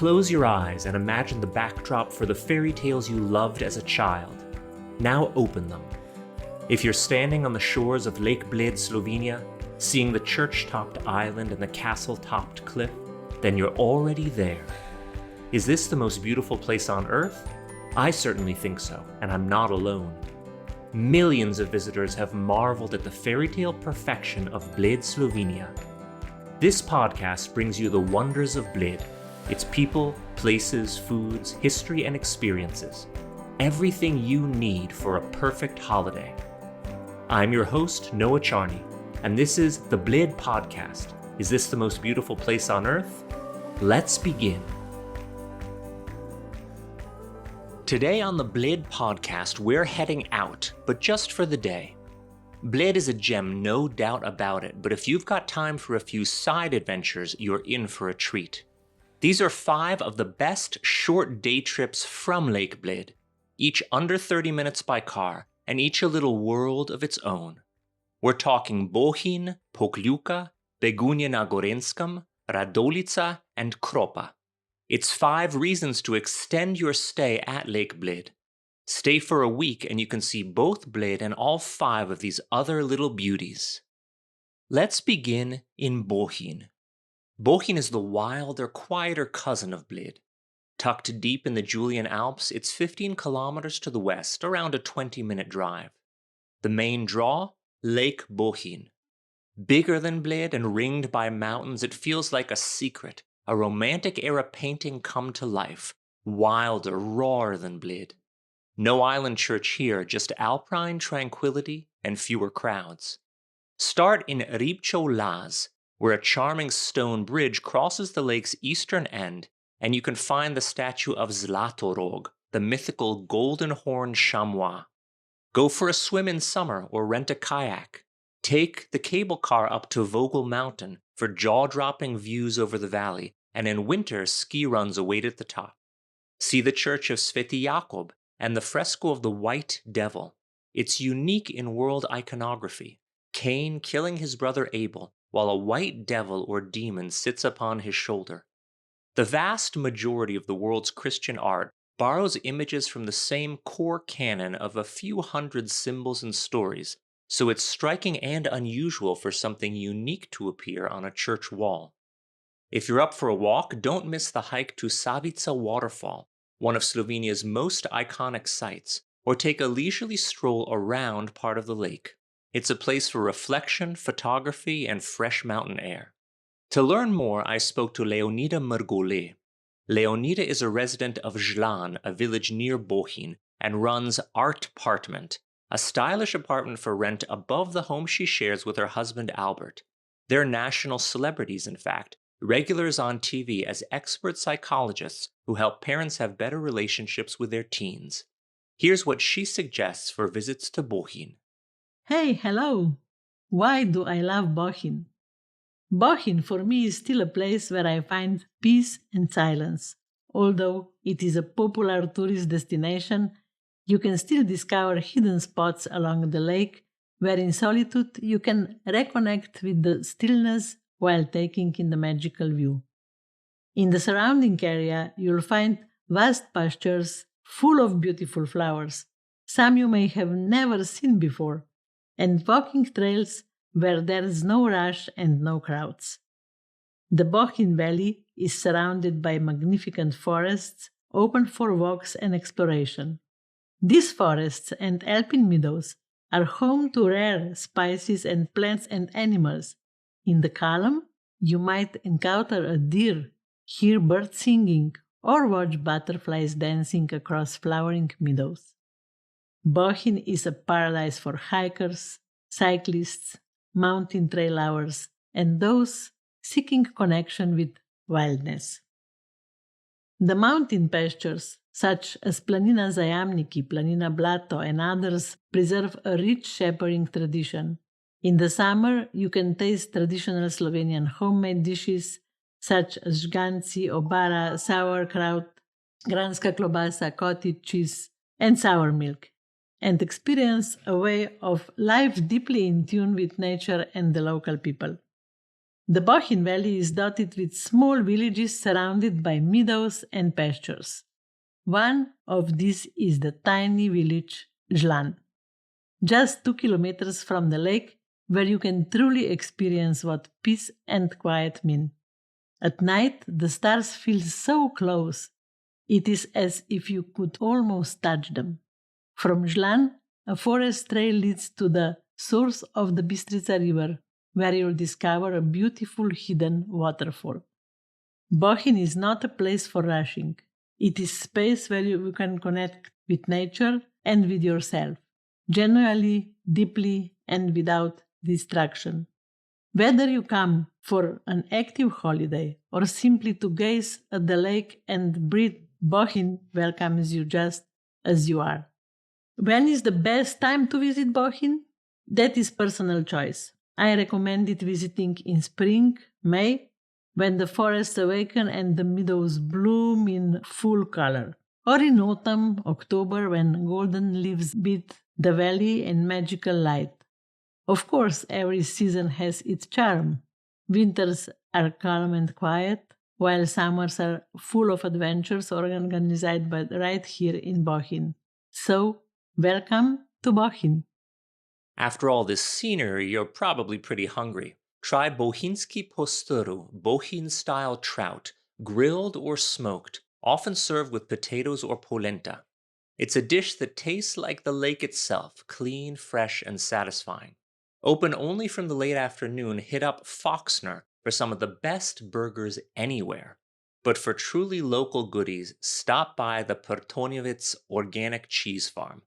Close your eyes and imagine the backdrop for the fairy tales you loved as a child. Now open them. If you're standing on the shores of Lake Bled, Slovenia, seeing the church-topped island and the castle-topped cliff, then you're already there. Is this the most beautiful place on Earth? I certainly think so, and I'm not alone. Millions of visitors have marveled at the fairy tale perfection of Bled, Slovenia. This podcast brings you the wonders of Bled, its people, places, foods, history, and experiences. Everything you need for a perfect holiday. I'm your host, Noah Charney, and this is the Bled Podcast. Is this the most beautiful place on Earth? Let's begin. Today on the Bled Podcast, we're heading out, but just for the day. Bled is a gem, no doubt about it, but if you've got time for a few side adventures, you're in for a treat. These are 5 of the best short day trips from Lake Bled, each under 30 minutes by car, and each a little world of its own. We're talking Bohinj, Pokljuka, Begunje na Gorenjskem, Radovljica, and Kropa. It's 5 reasons to extend your stay at Lake Bled. Stay for a week and you can see both Bled and all 5 of these other little beauties. Let's begin in Bohinj. Bohinj is the wilder, quieter cousin of Bled. Tucked deep in the Julian Alps, it's 15 kilometers to the west, around a 20-minute drive. The main draw? Lake Bohinj. Bigger than Bled and ringed by mountains, it feels like a secret, a romantic-era painting come to life, wilder, rawer than Bled. No island church here, just alpine tranquility and fewer crowds. Start in Ribčov Laz, where a charming stone bridge crosses the lake's eastern end, and you can find the statue of Zlatorog, the mythical golden-horned chamois. Go for a swim in summer or rent a kayak. Take the cable car up to Vogel Mountain for jaw-dropping views over the valley, and in winter ski runs await at the top. See the church of Sveti Jakob and the fresco of the White Devil. It's unique in world iconography. Cain killing his brother Abel, while a white devil or demon sits upon his shoulder. The vast majority of the world's Christian art borrows images from the same core canon of a few hundred symbols and stories, so it's striking and unusual for something unique to appear on a church wall. If you're up for a walk, don't miss the hike to Savica Waterfall, one of Slovenia's most iconic sites, or take a leisurely stroll around part of the lake. It's a place for reflection, photography, and fresh mountain air. To learn more, I spoke to Leonida Mrgole. Leonida is a resident of Žlan, a village near Bohinj, and runs Art Apartment, a stylish apartment for rent above the home she shares with her husband Albert. They're national celebrities, in fact, regulars on TV as expert psychologists who help parents have better relationships with their teens. Here's what she suggests for visits to Bohinj. Hey, hello! Why do I love Bohinj? Bohinj for me is still a place where I find peace and silence. Although it is a popular tourist destination, you can still discover hidden spots along the lake where in solitude you can reconnect with the stillness while taking in the magical view. In the surrounding area, you'll find vast pastures full of beautiful flowers, some you may have never seen before, and walking trails where there is no rush and no crowds. The Bohinj Valley is surrounded by magnificent forests, open for walks and exploration. These forests and alpine meadows are home to rare species and plants and animals. In the column, you might encounter a deer, hear birds singing, or watch butterflies dancing across flowering meadows. Bohinj is a paradise for hikers, cyclists, mountain trail lovers, and those seeking connection with wildness. The mountain pastures, such as Planina Zajamniki, Planina Blato, and others, preserve a rich shepherding tradition. In the summer, you can taste traditional Slovenian homemade dishes such as žganci, obara, sauerkraut, granska klobasa, cottage cheese, and sour milk, and experience a way of life deeply in tune with nature and the local people. The Bohinj Valley is dotted with small villages surrounded by meadows and pastures. One of these is the tiny village Žlan, just 2 kilometers from the lake, where you can truly experience what peace and quiet mean. At night, the stars feel so close. It is as if you could almost touch them. From Žlan, a forest trail leads to the source of the Bistrica River, where you'll discover a beautiful hidden waterfall. Bohinj is not a place for rushing. It is space where you can connect with nature and with yourself, genuinely, deeply, and without distraction. Whether you come for an active holiday or simply to gaze at the lake and breathe, Bohinj welcomes you just as you are. When is the best time to visit Bohinj? That is personal choice. I recommend it visiting in spring, May, when the forests awaken and the meadows bloom in full color, or in autumn, October, when golden leaves beat the valley in magical light. Of course, every season has its charm. Winters are calm and quiet, while summers are full of adventures organized right here in Bohinj. So, welcome to Bohinj. After all this scenery, you're probably pretty hungry. Try bohinjski postoru, Bohinj-style trout, grilled or smoked, often served with potatoes or polenta. It's a dish that tastes like the lake itself, clean, fresh, and satisfying. Open only from the late afternoon, hit up Foxner for some of the best burgers anywhere. But for truly local goodies, stop by the Pertonjevec Organic Cheese Farm.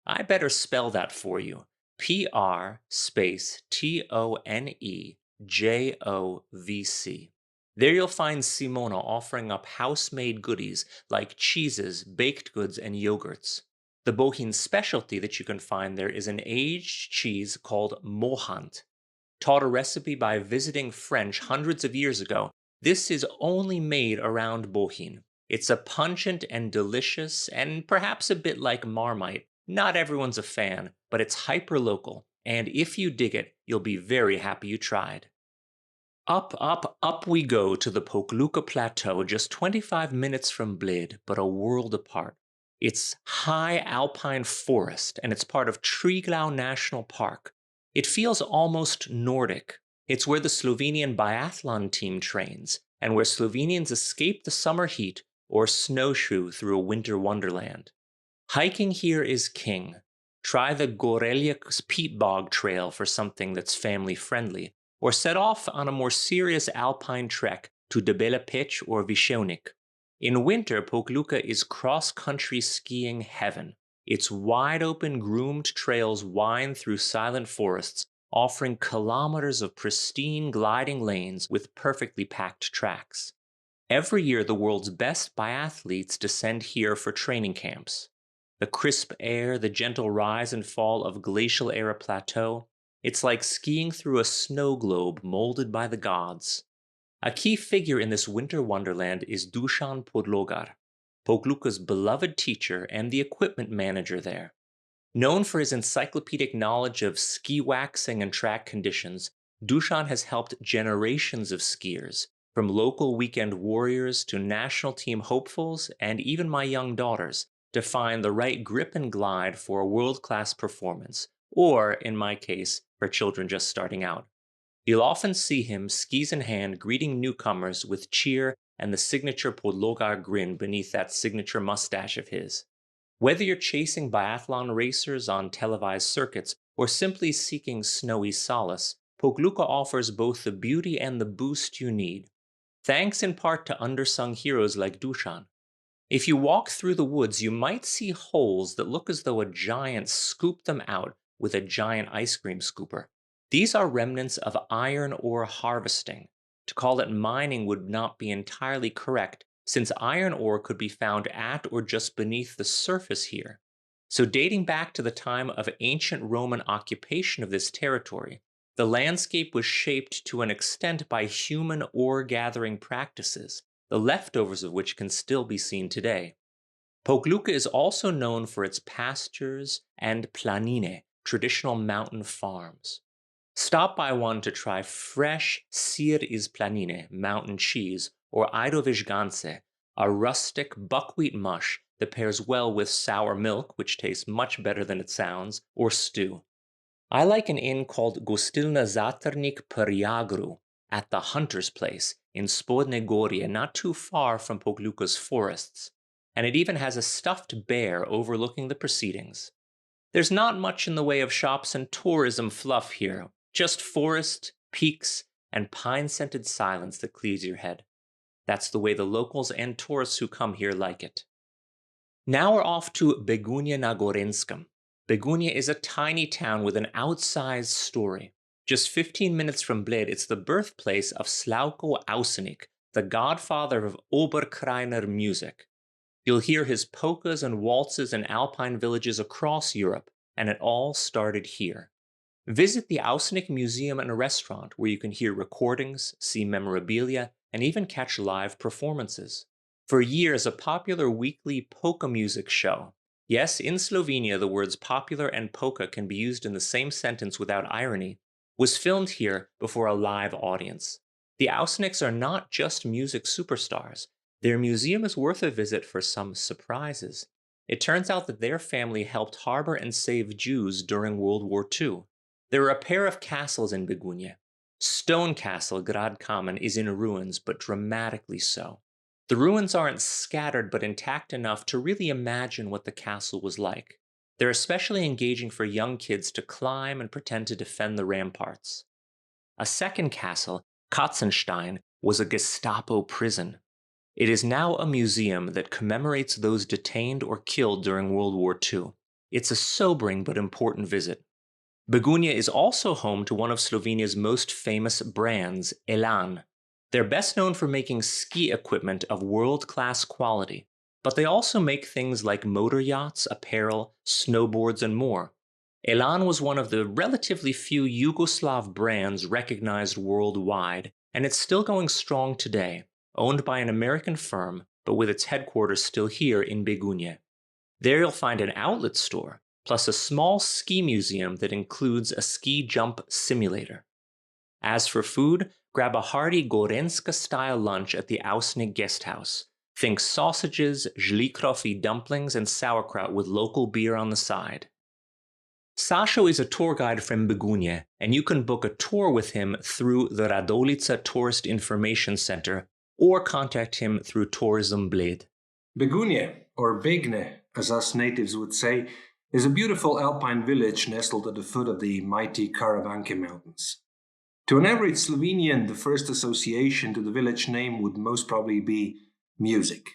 I better spell that for you. PRTONEJOVC. There you'll find Simona offering up house-made goodies like cheeses, baked goods, and yogurts. The Bohinj specialty that you can find there is an aged cheese called mohant. Taught a recipe by visiting French hundreds of years ago, this is only made around Bohinj. It's a pungent and delicious, and perhaps a bit like Marmite. Not everyone's a fan, but it's hyper-local, and if you dig it, you'll be very happy you tried. Up we go to the Pokljuka Plateau, just 25 minutes from Bled, but a world apart. It's high alpine forest, and it's part of Triglav National Park. It feels almost Nordic. It's where the Slovenian biathlon team trains, and where Slovenians escape the summer heat or snowshoe through a winter wonderland. Hiking here is king. Try the Gorenjskem peat bog trail for something that's family-friendly, or set off on a more serious alpine trek to Debela Pitch or Viševnik. In winter, Pokljuka is cross-country skiing heaven. Its wide-open, groomed trails wind through silent forests, offering kilometers of pristine gliding lanes with perfectly packed tracks. Every year, the world's best biathletes descend here for training camps. The crisp air, the gentle rise and fall of glacial-era plateau, it's like skiing through a snow globe molded by the gods. A key figure in this winter wonderland is Dušan Podlogar, Pokljuka's beloved teacher and the equipment manager there. Known for his encyclopedic knowledge of ski waxing and track conditions, Dušan has helped generations of skiers, from local weekend warriors to national team hopefuls and even my young daughters, to find the right grip and glide for a world-class performance, or, in my case, for children just starting out. You'll often see him, skis in hand, greeting newcomers with cheer and the signature Podlogar grin beneath that signature mustache of his. Whether you're chasing biathlon racers on televised circuits or simply seeking snowy solace, Pokljuka offers both the beauty and the boost you need. Thanks in part to undersung heroes like Dušan. If you walk through the woods, you might see holes that look as though a giant scooped them out with a giant ice cream scooper. These are remnants of iron ore harvesting. To call it mining would not be entirely correct, since iron ore could be found at or just beneath the surface here. So dating back to the time of ancient Roman occupation of this territory, the landscape was shaped to an extent by human ore-gathering practices, the leftovers of which can still be seen today. Pokljuka is also known for its pastures and planine, traditional mountain farms. Stop by one to try fresh sir iz planine mountain cheese or ajdovižgance, a rustic buckwheat mush that pairs well with sour milk, which tastes much better than it sounds, or stew. I like an inn called Gostilna Zatarnik Perjagru at the Hunter's Place in Spodne Gorje, not too far from Pokljuka's forests, and it even has a stuffed bear overlooking the proceedings. There's not much in the way of shops and tourism fluff here, just forest, peaks, and pine-scented silence that clears your head. That's the way the locals and tourists who come here like it. Now we're off to Begunje na Gorenjskem. Begunje is a tiny town with an outsized story. Just 15 minutes from Bled, it's the birthplace of Slavko Ausenik, the godfather of Oberkreiner music. You'll hear his polkas and waltzes in alpine villages across Europe, and it all started here. Visit the Ausenik Museum and restaurant where you can hear recordings, see memorabilia, and even catch live performances. For years, a popular weekly polka music show. Yes, in Slovenia, the words popular and polka can be used in the same sentence without irony, was filmed here before a live audience. The Auseniks are not just music superstars. Their museum is worth a visit for some surprises. It turns out that their family helped harbor and save Jews during World War II. There are a pair of castles in Begunje. Stone Castle Grad Kamen is in ruins, but dramatically so. The ruins aren't scattered but intact enough to really imagine what the castle was like. They're especially engaging for young kids to climb and pretend to defend the ramparts. A second castle, Katzenstein, was a Gestapo prison. It is now a museum that commemorates those detained or killed during World War II. It's a sobering but important visit. Begunje is also home to one of Slovenia's most famous brands, Elan. They're best known for making ski equipment of world-class quality, but they also make things like motor yachts, apparel, snowboards, and more. Elan was one of the relatively few Yugoslav brands recognized worldwide, and it's still going strong today, owned by an American firm, but with its headquarters still here in Begunje. There you'll find an outlet store, plus a small ski museum that includes a ski jump simulator. As for food, grab a hearty Gorenjska-style lunch at the Ausenik guest house. Think sausages, žlikrofi dumplings, and sauerkraut with local beer on the side. Sasho is a tour guide from Begunje, and you can book a tour with him through the Radovljica Tourist Information Center or contact him through Tourism Bled. Begunje, or Begne, as us natives would say, is a beautiful alpine village nestled at the foot of the mighty Karavanke Mountains. To an average Slovenian, the first association to the village name would most probably be music.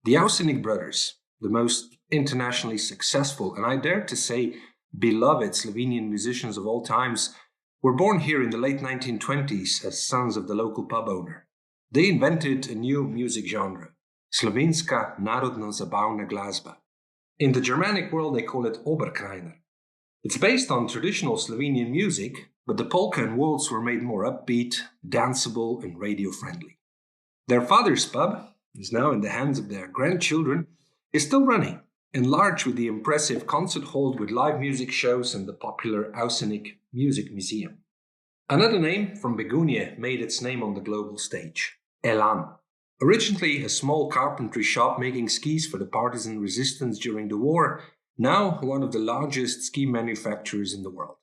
The Ausenik brothers, the most internationally successful and I dare to say beloved Slovenian musicians of all times, were born here in the late 1920s as sons of the local pub owner. They invented a new music genre, Slovenska narodno-zabavna glasba. In the Germanic world, they call it Oberkreiner. It's based on traditional Slovenian music, but the polka and waltz were made more upbeat, danceable, and radio-friendly. Their father's pub is now in the hands of their grandchildren, is still running, enlarged with the impressive concert hall with live music shows and the popular Ausenik Music Museum. Another name from Begunje made its name on the global stage, Elan. Originally a small carpentry shop making skis for the partisan resistance during the war, now one of the largest ski manufacturers in the world.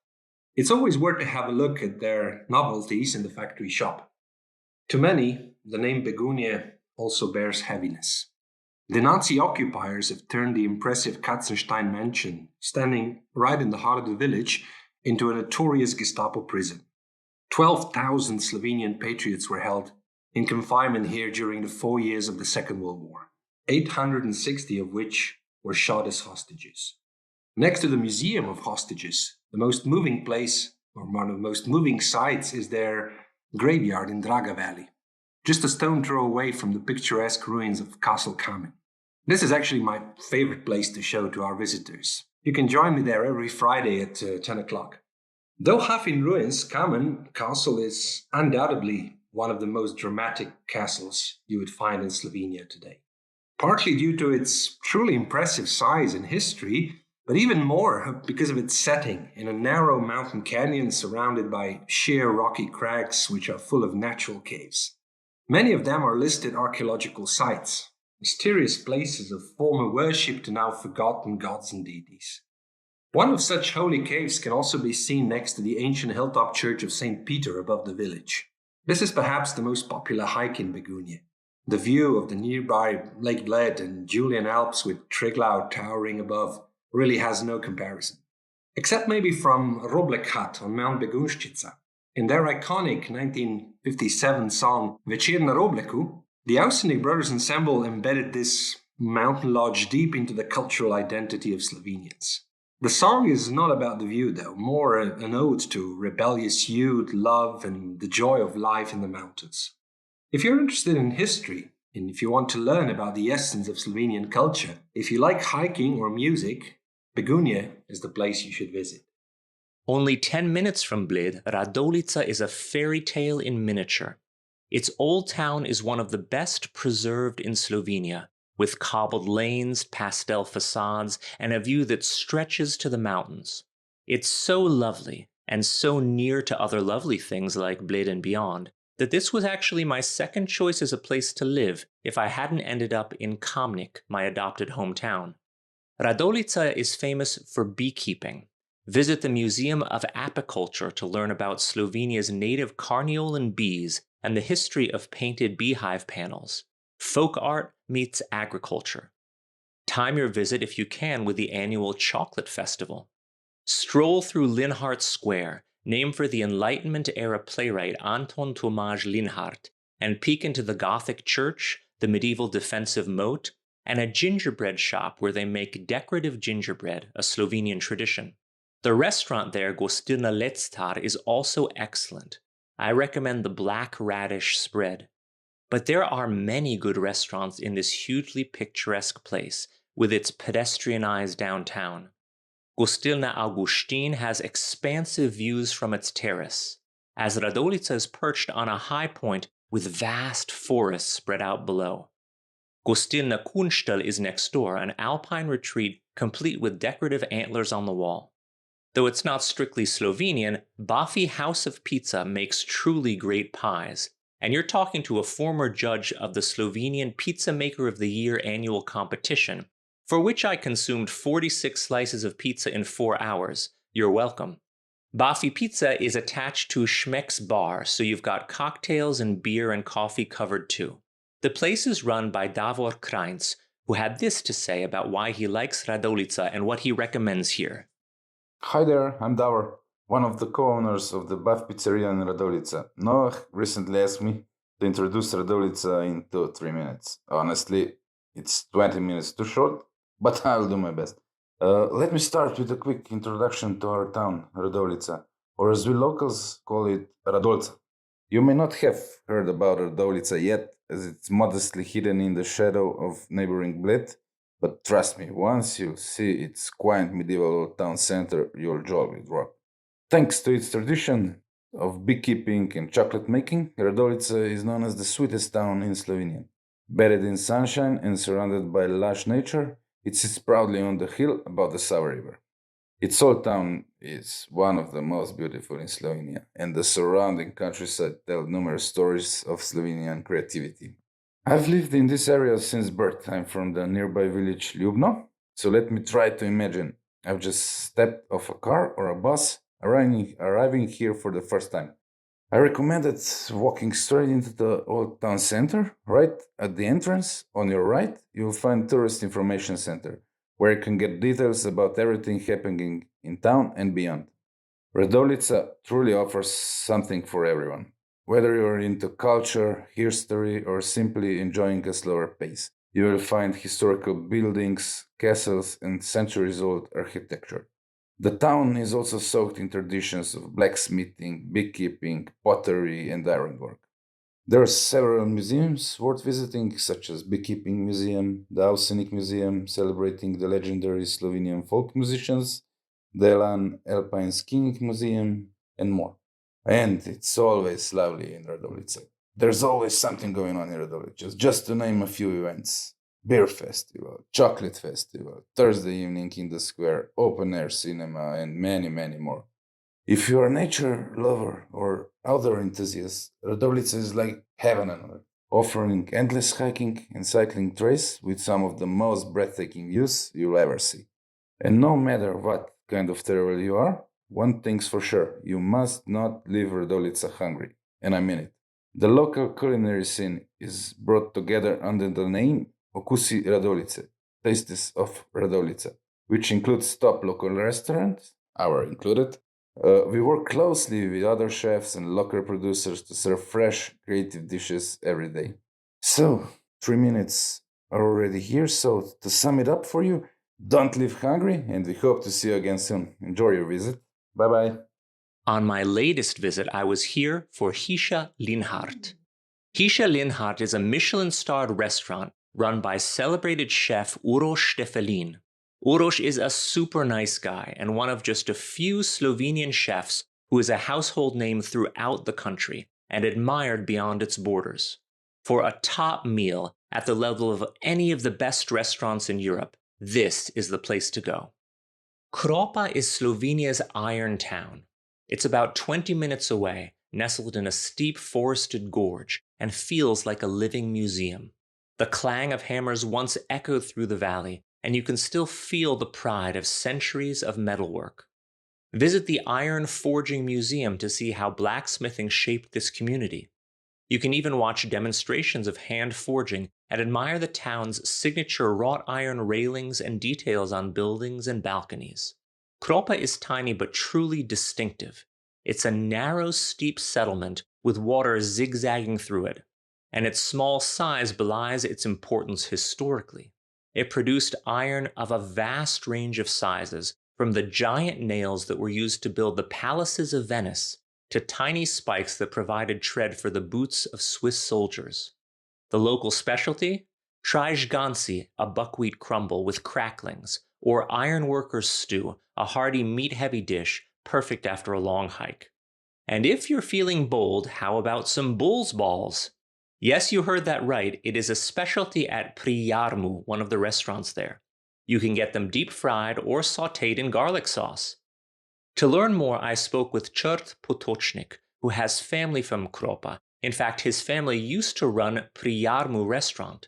It's always worth to have a look at their novelties in the factory shop. To many, the name Begunje also bears heaviness. The Nazi occupiers have turned the impressive Katzenstein mansion, standing right in the heart of the village, into a notorious Gestapo prison. 12,000 Slovenian patriots were held in confinement here during the 4 years of the Second World War, 860 of which were shot as hostages. Next to the Museum of Hostages, the most moving place, or one of the most moving sites, is their graveyard in Draga Valley, just a stone throw away from the picturesque ruins of Castle Kamen. This is actually my favorite place to show to our visitors. You can join me there every Friday at 10 o'clock. Though half in ruins, Kamen Castle is undoubtedly one of the most dramatic castles you would find in Slovenia today. Partly due to its truly impressive size and history, but even more because of its setting in a narrow mountain canyon surrounded by sheer rocky crags which are full of natural caves. Many of them are listed archaeological sites, mysterious places of former worship to now forgotten gods and deities. One of such holy caves can also be seen next to the ancient hilltop church of St. Peter above the village. This is perhaps the most popular hike in Begunje. The view of the nearby Lake Bled and Julian Alps with Triglav towering above really has no comparison. Except maybe from Roblekat on Mount Begunjtica. In their iconic 1957 song Večer na Robleku, the Ausenik Brothers Ensemble embedded this mountain lodge deep into the cultural identity of Slovenians. The song is not about the view though, more an ode to rebellious youth, love, and the joy of life in the mountains. If you're interested in history, and if you want to learn about the essence of Slovenian culture, if you like hiking or music, Begunje is the place you should visit. Only 10 minutes from Bled, Radovljica is a fairy tale in miniature. Its old town is one of the best preserved in Slovenia, with cobbled lanes, pastel facades, and a view that stretches to the mountains. It's so lovely, and so near to other lovely things like Bled and beyond, that this was actually my second choice as a place to live if I hadn't ended up in Kamnik, my adopted hometown. Radovljica is famous for beekeeping. Visit the Museum of Apiculture to learn about Slovenia's native carniolan bees and the history of painted beehive panels. Folk art meets agriculture. Time your visit if you can with the annual Chocolate Festival. Stroll through Linhart Square, named for the Enlightenment-era playwright Anton Tomáš Linhart, and peek into the Gothic church, the medieval defensive moat, and a gingerbread shop where they make decorative gingerbread, a Slovenian tradition. The restaurant there, Gostilna Lectar, is also excellent. I recommend the black radish spread. But there are many good restaurants in this hugely picturesque place, with its pedestrianized downtown. Gostilna Augustin has expansive views from its terrace, as Radovljica is perched on a high point with vast forests spread out below. Gostilna Kunstel is next door, an alpine retreat complete with decorative antlers on the wall. Though it's not strictly Slovenian, Bafi House of Pizza makes truly great pies, and you're talking to a former judge of the Slovenian Pizza Maker of the Year annual competition, for which I consumed 46 slices of pizza in 4 hours. You're welcome. Bafi Pizza is attached to Schmeck's bar, so you've got cocktails and beer and coffee covered too. The place is run by Davor Krajnc, who had this to say about why he likes Radovljica and what he recommends here. Hi there, I'm Davor, one of the co-owners of the Baf Pizzeria in Radovljica. Noah recently asked me to introduce Radovljica in 2-3 minutes. Honestly, it's 20 minutes too short, but I'll do my best. Let me start with a quick introduction to our town, Radovljica, or as we locals call it, Radovljica. You may not have heard about Radovljica yet, as it's modestly hidden in the shadow of neighboring Bled, but trust me, once you see its quaint medieval old town center, your jaw will drop. Thanks to its tradition of beekeeping and chocolate making, Radovljica is known as the sweetest town in Slovenia. Buried in sunshine and surrounded by lush nature, it sits proudly on the hill above the Sava River. Its old town is one of the most beautiful in Slovenia, and the surrounding countryside tells numerous stories of Slovenian creativity. I've lived in this area since birth. I'm from the nearby village Ljubno, so let me try to imagine. I've just stepped off a car or a bus, arriving here for the first time. I recommended walking straight into the old town center. Right at the entrance, on your right, you'll find Tourist Information Center, where you can get details about everything happening in town and beyond. Radovljica truly offers something for everyone. Whether you're into culture, history, or simply enjoying a slower pace, you will find historical buildings, castles, and centuries-old architecture. The town is also soaked in traditions of blacksmithing, beekeeping, pottery, and ironwork. There are several museums worth visiting, such as Beekeeping Museum, the Ausenik Museum, celebrating the legendary Slovenian folk musicians, the Elan Alpine Skiing Museum, and more. And it's always lovely in Radovljica. There's always something going on in Radovljica, just to name a few events. beer festival, chocolate festival, Thursday evening in the square, open air cinema, and many, many more. If you're a nature lover or outdoor enthusiast, Radovljica is like heaven on earth, offering endless hiking and cycling trails with some of the most breathtaking views you'll ever see. And no matter what kind of traveler you are, one thing's for sure, you must not leave Radovljica hungry. And I mean it. The local culinary scene is brought together under the name Okusi Radovljice, Tastes of Radovljica, which includes top local restaurants, our included. We work closely with other chefs and local producers to serve fresh, creative dishes every day. So, 3 minutes are already here. So, to sum it up for you, don't leave hungry, and we hope to see you again soon. Enjoy your visit. Bye bye. On my latest visit, I was here for Hisha Linhart. Hisha Linhart is a Michelin-starred restaurant run by celebrated chef Uroš Štefelin. Uroš is a super nice guy and one of just a few Slovenian chefs who is a household name throughout the country and admired beyond its borders. For a top meal at the level of any of the best restaurants in Europe, this is the place to go. Kropa is Slovenia's iron town. It's about 20 minutes away, nestled in a steep forested gorge, and feels like a living museum. The clang of hammers once echoed through the valley, and you can still feel the pride of centuries of metalwork. Visit the Iron Forging Museum to see how blacksmithing shaped this community. You can even watch demonstrations of hand forging and admire the town's signature wrought iron railings and details on buildings and balconies. Kropa is tiny but truly distinctive. It's a narrow, steep settlement with water zigzagging through it, and its small size belies its importance historically. It produced iron of a vast range of sizes, from the giant nails that were used to build the palaces of Venice to tiny spikes that provided tread for the boots of Swiss soldiers. The local specialty? Trijgansi, a buckwheat crumble with cracklings, or ironworkers' stew, a hearty meat-heavy dish perfect after a long hike. And if you're feeling bold, how about some bull's balls? Yes, you heard that right. It is a specialty at Prijarmu, one of the restaurants there. You can get them deep-fried or sautéed in garlic sauce. To learn more, I spoke with Črt Potočnik, who has family from Kropa. In fact, his family used to run Prijarmu restaurant.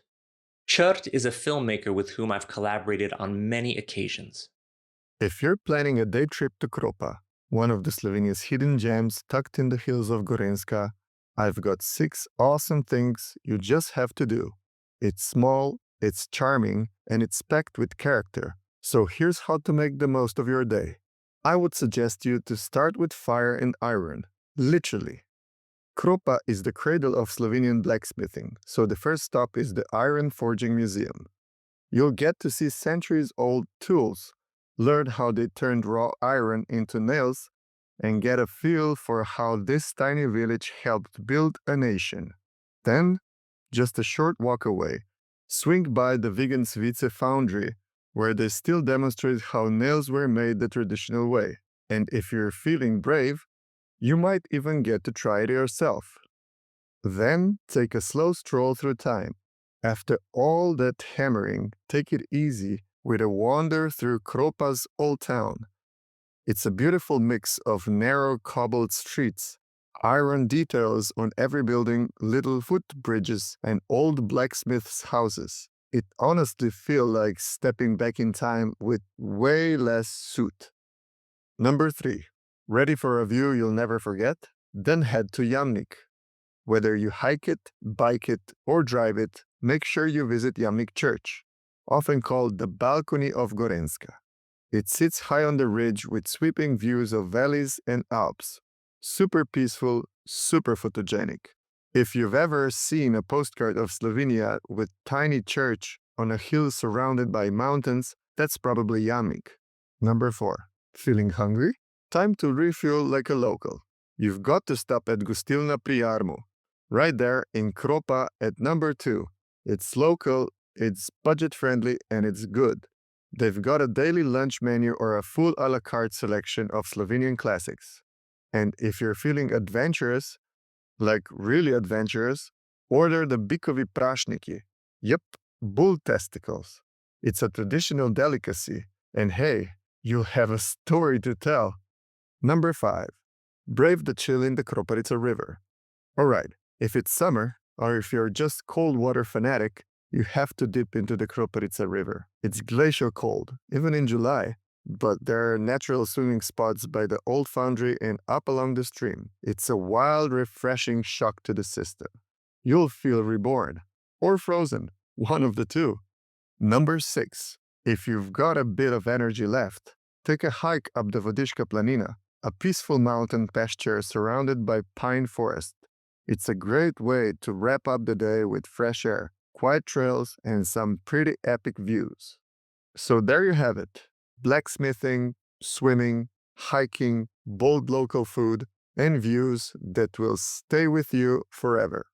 Črt is a filmmaker with whom I've collaborated on many occasions. If you're planning a day trip to Kropa, one of the Slovenia's hidden gems tucked in the hills of Gorenjska, I've got 6 awesome things you just have to do. It's small, it's charming, and it's packed with character. So here's how to make the most of your day. I would suggest you to start with fire and iron, literally. Kropa is the cradle of Slovenian blacksmithing, so the first stop is the Iron Forging Museum. You'll get to see centuries-old tools, learn how they turned raw iron into nails, and get a feel for how this tiny village helped build a nation. Then, just a short walk away, swing by the Vigensvice foundry, where they still demonstrate how nails were made the traditional way. And if you're feeling brave, you might even get to try it yourself. Then, take a slow stroll through time. After all that hammering, take it easy with a wander through Kropa's old town. It's a beautiful mix of narrow cobbled streets, iron details on every building, little footbridges, and old blacksmiths' houses. It honestly feels like stepping back in time with way less soot. Number 3. Ready for a view you'll never forget? Then head to Jamnik. Whether you hike it, bike it, or drive it, make sure you visit Jamnik Church, often called the Balcony of Gorenjska. It sits high on the ridge with sweeping views of valleys and Alps. Super peaceful, super photogenic. If you've ever seen a postcard of Slovenia with tiny church on a hill surrounded by mountains, that's probably Jamnik. Number 4. Feeling hungry? Time to refuel like a local. You've got to stop at Gostilna Prijarmu, right there in Kropa at number 2. It's local, it's budget-friendly, and it's good. They've got a daily lunch menu or a full a la carte selection of Slovenian classics. And if you're feeling adventurous, like really adventurous, order the Bikovi prašniki. Yep, bull testicles. It's a traditional delicacy, and hey, you'll have a story to tell. Number 5. Brave the chill in the Kropa River. Alright, if it's summer, or if you're just cold water fanatic, you have to dip into the Kropa River. It's glacial cold, even in July, but there are natural swimming spots by the old foundry and up along the stream. It's a wild, refreshing shock to the system. You'll feel reborn, or frozen, one of the two. Number 6. If you've got a bit of energy left, take a hike up the Vodishka Planina, a peaceful mountain pasture surrounded by pine forest. It's a great way to wrap up the day with fresh air, quiet trails, and some pretty epic views. So there you have it. Blacksmithing, swimming, hiking, bold local food, and views that will stay with you forever.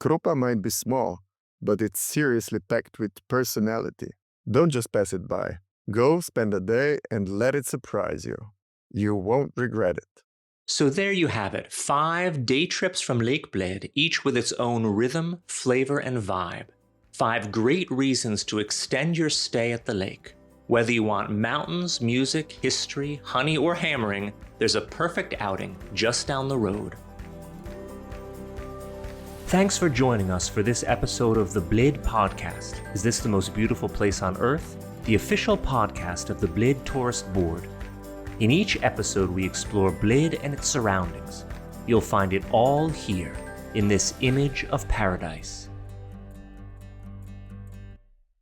Kropa might be small, but it's seriously packed with personality. Don't just pass it by. Go spend a day and let it surprise you. You won't regret it. So there you have it, 5 day trips from Lake Bled, each with its own rhythm, flavor, and vibe. 5 great reasons to extend your stay at the lake. Whether you want mountains, music, history, honey, or hammering, there's a perfect outing just down the road. Thanks for joining us for this episode of the Bled Podcast. Is this the most beautiful place on earth? The official podcast of the Bled Tourist Board. In each episode, we explore Bled and its surroundings. You'll find it all here, in this image of paradise.